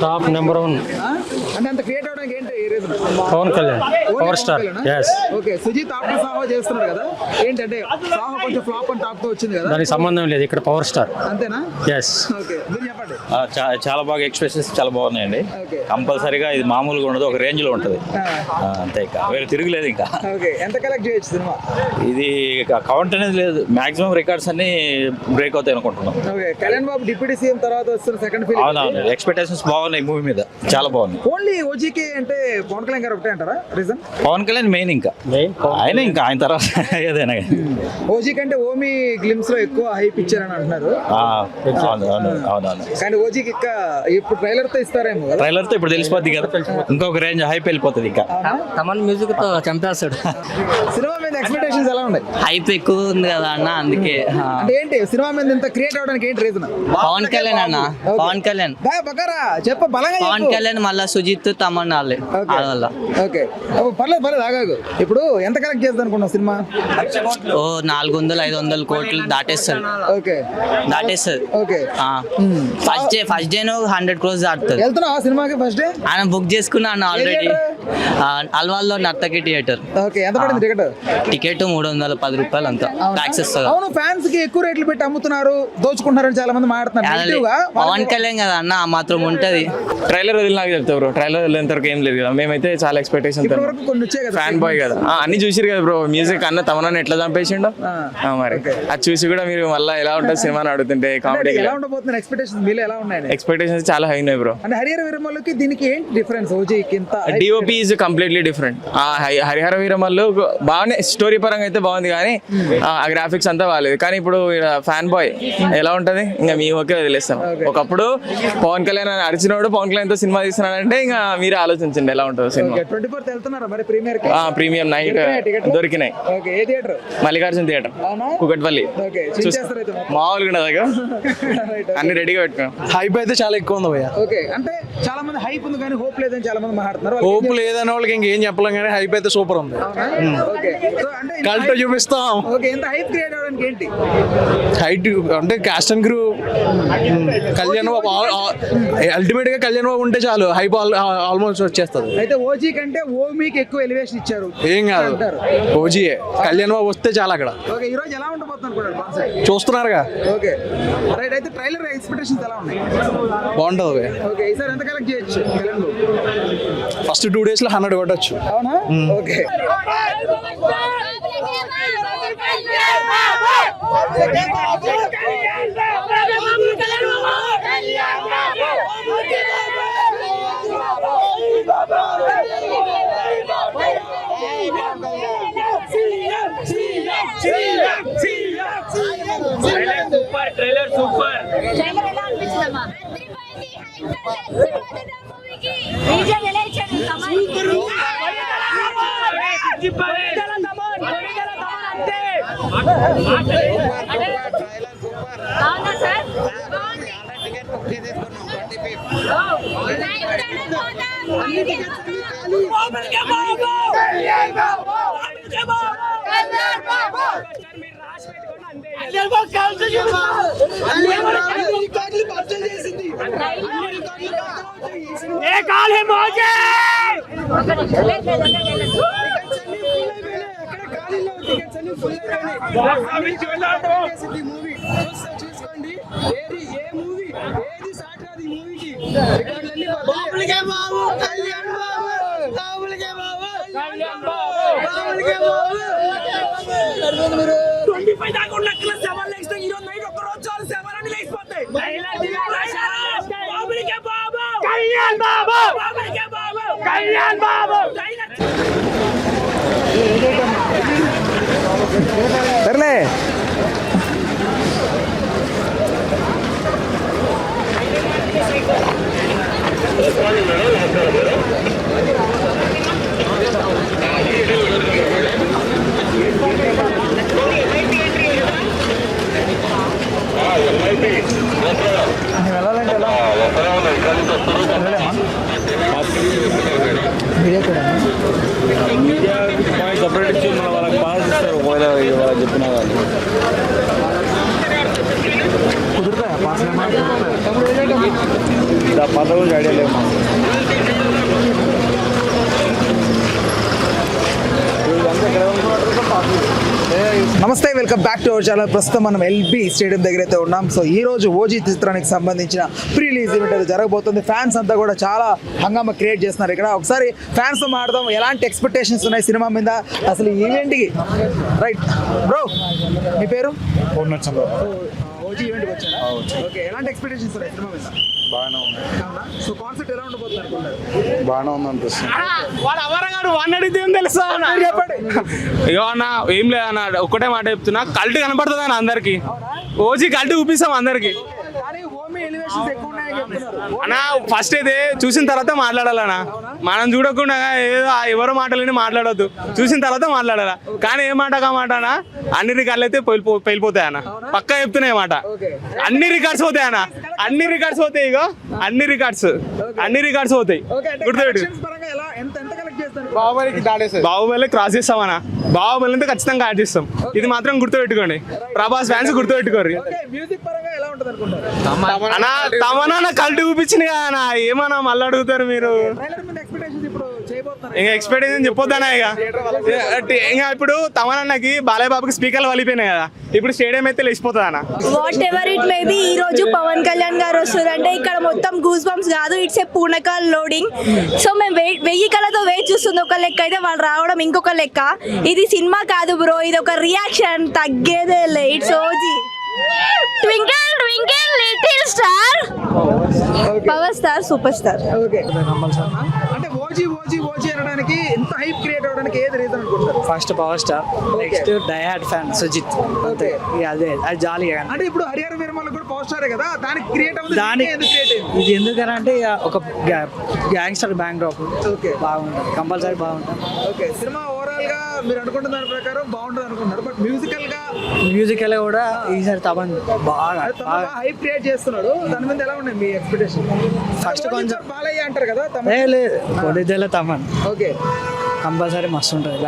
Top number 1 అంటే అంత create అవడానికి ఏంటి reason? Pawan Kalyan power star. yes okay, Sujeeth after Saaho చేస్తున్నాడు కదా, ఏంటంటే సాహో కొంచెం ఫ్లాప్ అండ్ టాప్ తో వచ్చింది కదా, దానికి సంబంధం లేదు, ఇక్కడ పవర్ స్టార్. అంతేనా? yes ఓకే, మీరు చెప్పండి. చాలా బాగా ఎక్స్ప్రెషన్స్ చాలా బాగున్నాయండి. కంపల్సరీగా ఇది మామూలుగా ఉండదు, ఒక రేంజ్ లో ఉంటది అంతే, ఇంకా వేరే తిరుగులేదు. ఇంకా ఓకే, ఎంత కలెక్ట్ చేయొచ్చు సినిమా? ఇది కౌంట్ అనేది లేదు, మాక్సిమం రికార్డ్స్ అన్ని బ్రేక్ అవుతాయి అనుకుంటున్నాం. Okay, Kalyan Babu deputy CM తర్వాత వస్తున్న సెకండ్ ఫిల్మ్. అవునవును, ఎక్స్పెక్టేషన్స్ బాగున్నాయి మూవీ మీద, చాలా బాగుంది. ఓన్లీ ఓజీకే అంటే పవన్ కళ్యాణ్ గారు ఒకటే అంటారా రీజన్? పవన్ కళ్యాణ్ మెయిన్, ఇంకా ఆయన తర్వాత ఏదైనా. ఓజీ కంటే ఓమీ గ్లిమ్స్ లో ఎక్కువ హైప్ ఇచ్చారని అంటున్నారు. అవునవును, కానీ ఓజీకి ఇంకా ఇప్పుడు ట్రైలర్ తో ఇస్తారేమో కదా, ట్రైలర్ తో ఇప్పుడు తెలిసిపోద్ది కదా, ఇంకొక రేంజ్ హైప్ వెళ్ళిపోతుంది. ఇంకా తమన్ మ్యూజిక్ తో చంపేస్తాడు. సినిమా మీద ఎక్స్పెక్టేషన్స్ ఎలా ఉన్నాయి? హైప్ ఎక్కువ ఉంది కదా అన్న, అందుకే. అంటే ఏంటి సినిమా మీద ఇంత క్రియేట్ అవడానికి ఏంటి రీజన్? పవన్ కళ్యాణ్ అన్న, పవన్ కళ్యాణ్ చెప్ప బలంగా పవన్ కళ్యాణ్ మళ్ళా సుజిత్ తమన్ వాళ్ళే. ఓకే, పర్లేదు ఆగాగు. ఇప్పుడు ఎంత కలెక్ట్ చేద్దాం అనుకున్నావు సినిమా? ఓ 400-500 కోట్లు దాటేస్తారు. ఓకే, దాటేస్తారు. ఓకే, ఫస్ట్ డే 100 crores దాటుతుంది. వెళ్తున్నావా సినిమాకి ఫస్ట్ డే? ఆయన బుక్ చేసుకున్నాను ఆల్రెడీ, అల్వాల్లో నర్తకి థియేటర్. ఓకే, ఎంత పడింది టికెట్? టికెట్ 310 రూపాయలు అంతా టాక్సెస్. అవును, ఫ్యాన్స్ కి ఎక్కువ రేట్లు పెట్టి అమ్ముతున్నారు, దోచుకుంటున్నారు చాలా మంది మాట్లాడుతున్నారు. పవన్ కళ్యాణ్ కదా అన్న, ఆ మాత్రం ఉంటది. ట్రైలర్ వదిలి నాకు చెప్తా బ్రో, ట్రైలర్ వదిలేంత వరకు ఏం లేదు కదా, మేమైతే చాలా ఎక్స్పెక్టేషన్ ఫ్యాన్ బాయ్ కదా, అన్ని చూసిరు కదా బ్రో. మ్యూజిక్ అన్న తమనని ఎట్లా చంపేసిండో మరి, అది చూసి కూడా మీరు మళ్ళీ ఎలా ఉంటుంది సినిమా అడుగుతుంటే కామెడీ ఎక్స్పెక్టేషన్స్ చాలా హై ఉన్నాయి బ్రో. దీనికి ఏంటి difference? DOP is completely different. Harihara Veeramallu బాగానే స్టోరీ పరంగా అయితే బాగుంది, కానీ ఆ గ్రాఫిక్స్ అంతా బాగాలేదు. కానీ ఇప్పుడు ఫ్యాన్ బాయ్ ఎలా ఉంటది, ఇంకా మీ ఓకే వదిలేస్తాం. ఒకప్పుడు పవన్ కళ్యాణ్ అరిచినోడు పవన్ కళ్యాణ్ తో సినిమా తీస్తున్నాడంటే ఇంకా మీరే ఆలోచించండి ఎలా ఉంటుంది సినిమా. ప్రీమియం నైట్ దొరికినాయి, మల్లికార్జున థియేటర్ కుకట్పల్లి, మామూలుగా దగ్గర అన్ని రెడీగా పెట్టుకున్నాం. హైప్ అయితే చాలా ఎక్కువ ఉంది భయ్యా. అంటే చాలా మంది హైప్ ఉంది కానీ హోప్ లేదని చాలా మంది మాట్లాడుతున్నారు. హోప్ లేదని వాళ్ళకి ఇంకేం చెప్పలేం, కానీ హైప్ అయితే సూపర్ ఉంది. కల్ట్ చూపిస్తాం. హైట్ అంటే caste and crew, Kalyan Babu ultimate గా కళ్యాణ్ బాబు ఉంటే చాలు, హైప్ ఆల్మోస్ట్ వచ్చేస్తుంది. అయితే ఓజీ కంటే ఓమీకి ఎక్కువ ఎలివేషన్ ఇచ్చారు. ఏం కాదు, ఓజీయే. కళ్యాణ్ బాబు వస్తే చాలా అక్కడ. ఈ రోజు ఎలా ఉండబోతున్నారు చూస్తున్నారుగా. Okay, right. అయితే ట్రైలర్ ఎక్స్పెక్టేషన్స్ ఎలా ఉన్నాయి? బాగుంటది. ఓకే, ఈసారి ఎంత కలెక్ట్ చేయొచ్చు? ఫస్ట్ 2 days లో 100 కొట్టచ్చు. అవునా? Okay, trailer super. సర్లే. వెళ్ళాలంటే ఎలా? మీడియా కూడా సపరేట్ ఇచ్చి మన వాళ్ళకి పాస్ ఇస్తారు, వాళ్ళకి చెప్పిన వాళ్ళు కుదురుతాయా పాస్? పదవి ఐడియా లేవు. Welcome back to our channel. ప్రస్తుతం మనం ఎల్బీ స్టేడియం దగ్గర అయితే ఉన్నాం. సో ఈ రోజు ఓజీ చిత్రానికి సంబంధించిన ప్రీ రిలీజ్ ఈవెంట్ అయితే జరగబోతుంది. ఫ్యాన్స్ అంతా కూడా చాలా హంగామా క్రియేట్ చేస్తున్నారు ఇక్కడ. ఒకసారి ఫ్యాన్స్ తో మాట్లాడదాం, ఎలాంటి ఎక్స్పెక్టేషన్స్ ఉన్నాయి సినిమా మీద, అసలు ఈ ఈవెంట్కి. రైట్ బ్రో, మీ పేరు? ఓజీ ఈవెంట్కి వచ్చారా? ఓకే, ఎలాంటి ఎక్స్పెక్టేషన్స్ ఉన్నాయి సినిమా మీద? బాగానే ఉంది, అవునా? సో కాన్సెప్ట్ ఎలా ఉండబోతుంది అనుకుంటారు? బాగానే ఉంది అనిపిస్తుంది. వాడు అవరగాడు వాడిని అడిగితే ఏం తెలుసా అన్న? ఇగో అన్న ఏం లేదన్న, ఒక్కటే మాట చెప్తున్నా, కల్ట్ కనపడుతుంది అన్న అందరికి. ఓజీ కల్ట్ చూపిస్తాం అందరికి కానీ హోమీ ఎలివేషన్స్ ఎక్కువ ఉన్నాయని చెప్తున్నారు. అన్న. ఫస్ట్ అయితే చూసిన తర్వాత మాట్లాడాలన్నా, మనం చూడకుండా ఏదో ఎవరో మాటలని మాట్లాడొద్దు, చూసిన తర్వాత మాట్లాడాలా. కానీ ఏ మాట కా మాట అన్న, అన్ని రికార్డులు అయితే వెళ్ళిపోతాయి అన్న, పక్కా చెప్తున్నాయి మాట. అన్ని రికార్డ్స్ పోతాయి అన్న, అన్ని రికార్డ్స్ పోతాయి. ఇగో అన్ని రికార్డ్స్ పోతాయి, గుర్తుపెట్టు. పరంగా ఎలా ఎంత ఎంత కలెక్ట్ చేస్తారు? బాహుబలి క్రాస్ చేస్తామన్నా, బాహుబలితో ఖచ్చితంగా యాడ్ చేస్తాం, ఇది మాత్రం గుర్తుపెట్టుకోండి. ప్రభాస్ ఫ్యాన్స్ గుర్తుపెట్టుకోరు. ఓకే, మ్యూజిక్ పరంగా ఎలా ఉంటుంది అనుకుంటారు? అన్న తమన్నా కల్ట్ చూపించింది కదా అన్న, ఏమన్నా మళ్ళీ అడుగుతారు మీరు? ట్రైలర్ మీద ఎక్స్పెక్టేషన్స్ ఇప్పుడు చేయబోతున్నారు. ఇంకా ఎక్స్పెక్టేషన్ చెప్పొద్దనా? ఇంకా ఇప్పుడు తమనన్నకి బాలయ్య బాబుకి స్పీకర్లు వలిపోయినాయి కదా, ఇప్పుడు స్టేడియం అయితే లేచిపోతుంది అన్న. What ever it may be, ఈ రోజు పవన్ కళ్యాణ్ గారు వస్తారంటే ఇక్కడ మొత్తం గూస్ బంప్స్ కాదు, ఇట్స్ ఏ పూర్ణకాల్ లోడింగ్. సో మేము 1000 కళ్ళతో వెయిట్ చూస్తుంది ఒక లెక్క అయితే, వాళ్ళు రావడం ఇంకొక లెక్క. ఇది సినిమా కాదు బ్రో, ఇది ఒక రియాక్షన్, తగ్గేదే లే. It's OG. Twinkle twinkle little star, power star, super star. Okay, అంటే ఓజీ ఓజీ ఓజీ అనడానికి ఎంత హైప్ క్రియేట్ అవడానికి ఏది రీజన్ అనుకుంటారు? First power star, next diehard fan Sujeeth. Okay, అదే అది జాలీగా. అంటే ఇప్పుడు హరిహర వీరమల్ల కూడా పవర్ స్టారే కదా, దానికి క్రియేట్ అవుతుంది. దానికి ఎందుకు క్రియేట్ అయింది? ఇది ఎందుకంటే ఇక ఒక గ్యాంగ్స్టర్ బ్యాంక్ డ్రాప్. ఓకే, బాగుంటుంది, కంపల్సరీ బాగుంటుంది. ఓకే, సినిమా ఓవరాల్ గా మీరు అనుకుంటున్న దాని ప్రకారం బాగుంటుంది అనుకుంటున్నారు. బట్ మ్యూజికల్ కూడా ఈసారి తపన్ బాగా హైప్ క్రియేట్ చేస్తున్నాడు. దాని మీద ఎలా ఉన్నాయి మీ ఎక్స్పెక్టేషన్? ఫస్ట్ కొంచెం బాలయ్య అంటారు కదా. లేదు కొద్దిదేళ్ళ తమన్ ఓకే, కంపల్సరీ మస్తు ఉంటుంది.